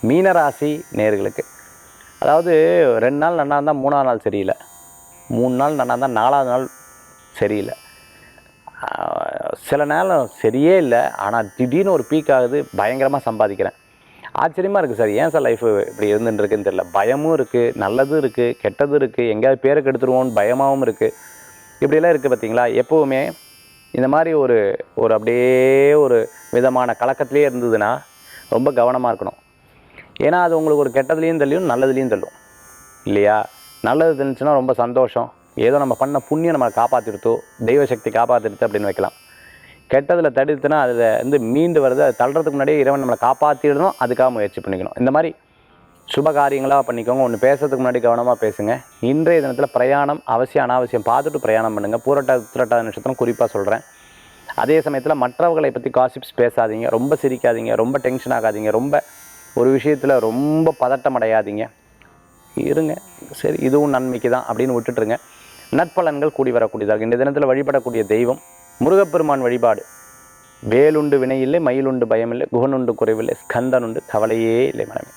மீனராசி நேயர்களுக்கு, அதாவது 2 நாள் நல்லா இருந்தால் 3ஆவது நாள் சரியில்லை, 3 நாள் நல்லா இருந்தால் 4ஆவது நாள் சரியில்லை, சில நேரம் சரியே இல்லை, ஆனால் திடீர்னு ஒரு பீக் ஆகுது, பயங்கரமாக சம்பாதிக்கிறேன். ஆச்சரியமாக இருக்குது சார், ஏன் சார் லைஃபு இப்படி இருந்துட்டுருக்குன்னு தெரியல. பயமும் இருக்குது, நல்லதும் இருக்குது, கெட்டதும் இருக்குது, எங்கேயாவது பேரை கெடுத்துருவோன்னு பயமாகவும் இருக்குது. இப்படிலாம் இருக்குது பார்த்தீங்களா. எப்போவுமே இந்த மாதிரி ஒரு ஒரு அப்படியே ஒரு விதமான கலக்கத்திலே இருந்ததுன்னா ரொம்ப கவனமாக இருக்கணும். ஏன்னா அது உங்களுக்கு ஒரு கெட்டதுலேயும் தள்ளியும் நல்லதுலேயும் தள்ளும் இல்லையா. நல்லது தெரிஞ்சுன்னா ரொம்ப சந்தோஷம், ஏதோ நம்ம பண்ண புண்ணியம் நம்மளை காப்பாற்றிடுத்தோ, தெய்வ சக்தி காப்பாற்றிடுத்து அப்படின்னு வைக்கலாம். கெட்டதில் தடுத்துனா அதில் மீண்டு வருது, அது தள்ளுறதுக்கு முன்னாடியே இறைவன் நம்மளை காப்பாற்றிடணும், அதுக்காக முயற்சி பண்ணிக்கணும். இந்த மாதிரி சுப காரியங்களாக பண்ணிக்கோங்க. ஒன்று பேசுறதுக்கு முன்னாடி கவனமாக பேசுங்க. இன்றைய தினத்தில் பிரயாணம் அவசியம் அனாவசியம் பார்த்துட்டு பிரயாணம் பண்ணுங்கள். பூரட்டாதி உத்திரட்டாதி நட்சத்திரம் குறிப்பாக சொல்கிறேன். அதே சமயத்தில் மற்றவர்களை பற்றி காசிப்ஸ் பேசாதீங்க, ரொம்ப சிரிக்காதீங்க, ரொம்ப டென்ஷன் ஆகாதீங்க, ரொம்ப ஒரு விஷயத்தில் ரொம்ப பதட்டம் அடையாதீங்க, இருங்க சரி இதுவும் நன்மைக்கு தான் அப்படின்னு விட்டுட்டுருங்க. நற்பலன்கள் கூடி வரக்கூடியதாக. இந்த தினத்தில் வழிபடக்கூடிய தெய்வம் முருகப்பெருமான் வழிபாடு. வேலுண்டு வினையில்லை, மயிலுண்டு பயமில்லை, குகனுண்டு குறைவில்லை, ஸ்கந்தனுண்டு கவலையே இல்லை மனமே.